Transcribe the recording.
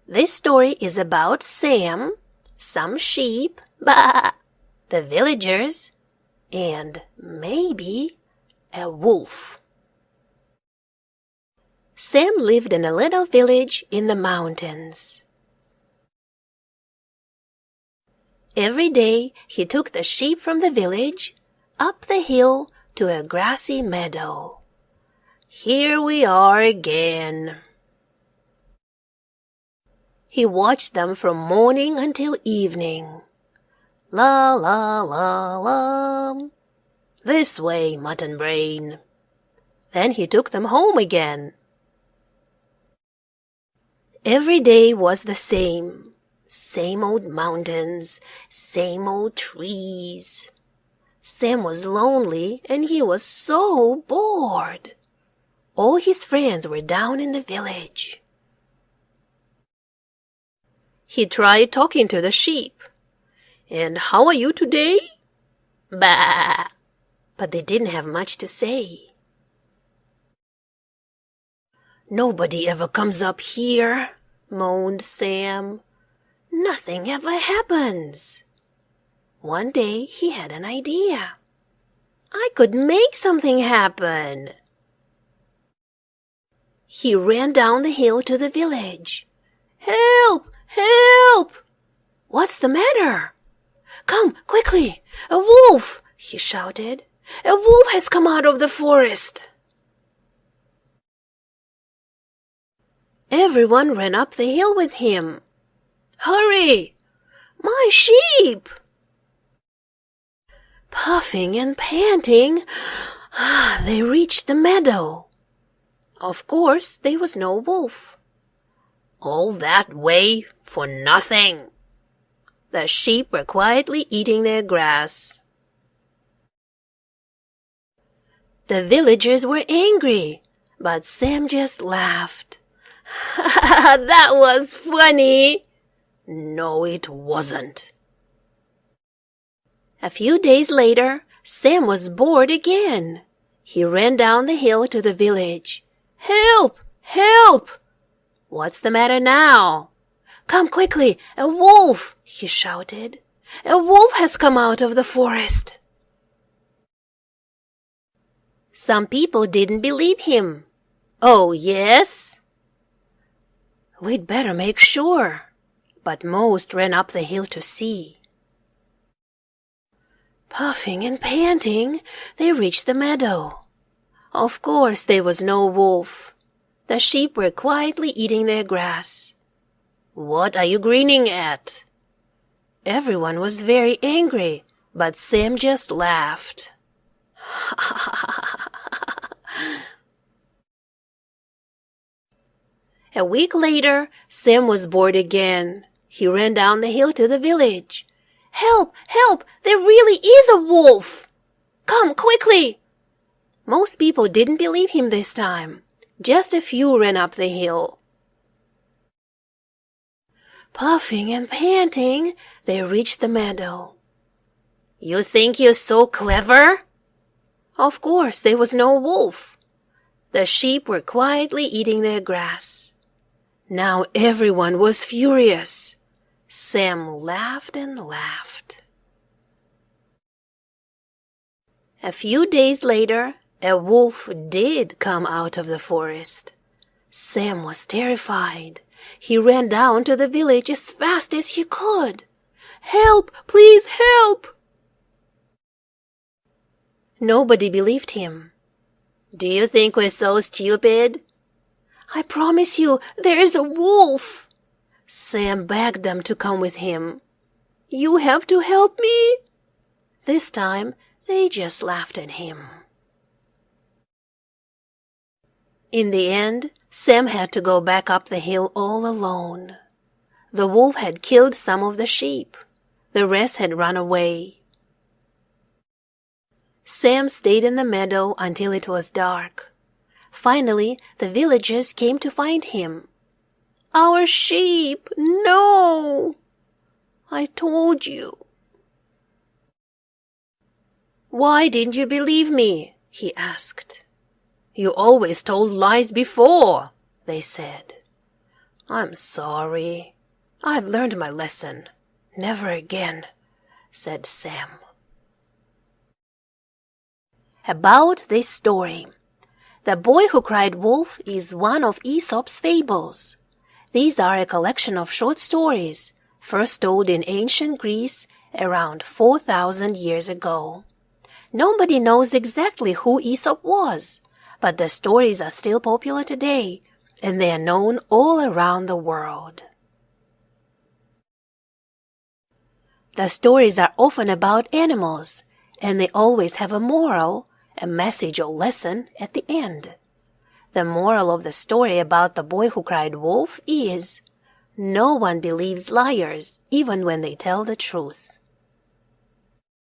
This story is about Sam, some sheep, bah, the villagers, and maybe a wolf. Sam lived in a little village in the mountains. Every day he took the sheep from the village up the hill to a grassy meadow. Here we are again. He watched them from morning until evening. La la la la. This way, mutton brain. Then he took them home again. Every day was the same. Same old mountains, same old trees. Sam was lonely and he was so bored. All his friends were down in the village. He tried talking to the sheep. And how are you today? Bah! But they didn't have much to say. Nobody ever comes up here, moaned Sam. Nothing ever happens. One day he had an idea. I could make something happen. He ran down the hill to the village. Help! Help! What's the matter? Come, quickly! A wolf! He shouted. A wolf has come out of the forest. Everyone ran up the hill with him. Hurry! My sheep! Puffing and panting, they reached the meadow. Of course, there was no wolf. All that way for nothing. The sheep were quietly eating their grass. The villagers were angry, but Sam just laughed. That was funny. No, it wasn't. A few days later, Sam was bored again. He ran down the hill to the village. Help! Help! What's the matter now? Come quickly, a wolf! He shouted. A wolf has come out of the forest. Some people didn't believe him. Oh, yes? We'd better make sure. But most ran up the hill to see. Puffing and panting, they reached the meadow. Of course, there was no wolf. The sheep were quietly eating their grass. What are you grinning at? Everyone was very angry, but Sam just laughed. A week later, Sam was bored again. He ran down the hill to the village. Help! Help! There really is a wolf! Come, quickly! Most people didn't believe him this time. Just a few ran up the hill. Puffing and panting, they reached the meadow. You think you're so clever? Of course, there was no wolf. The sheep were quietly eating their grass. Now everyone was furious. Sam laughed and laughed. A few days later, a wolf did come out of the forest. Sam was terrified. He ran down to the village as fast as he could. Help! Please help! Nobody believed him. Do you think we're so stupid? I promise you, there is a wolf. Sam begged them to come with him. You have to help me. This time, they just laughed at him. In the end, Sam had to go back up the hill all alone. The wolf had killed some of the sheep. The rest had run away. Sam stayed in the meadow until it was dark. Finally, the villagers came to find him. Our sheep! No! I told you. Why didn't you believe me? He asked. You always told lies before, they said. I'm sorry. I've learned my lesson. Never again, said Sam. About this story. The Boy Who Cried Wolf is one of Aesop's fables. These are a collection of short stories, first told in ancient Greece around 4,000 years ago. Nobody knows exactly who Aesop was, but the stories are still popular today, and they are known all around the world. The stories are often about animals, and they always have a moral, a message or lesson at the end. The moral of the story about the boy who cried wolf is, no one believes liars even when they tell the truth.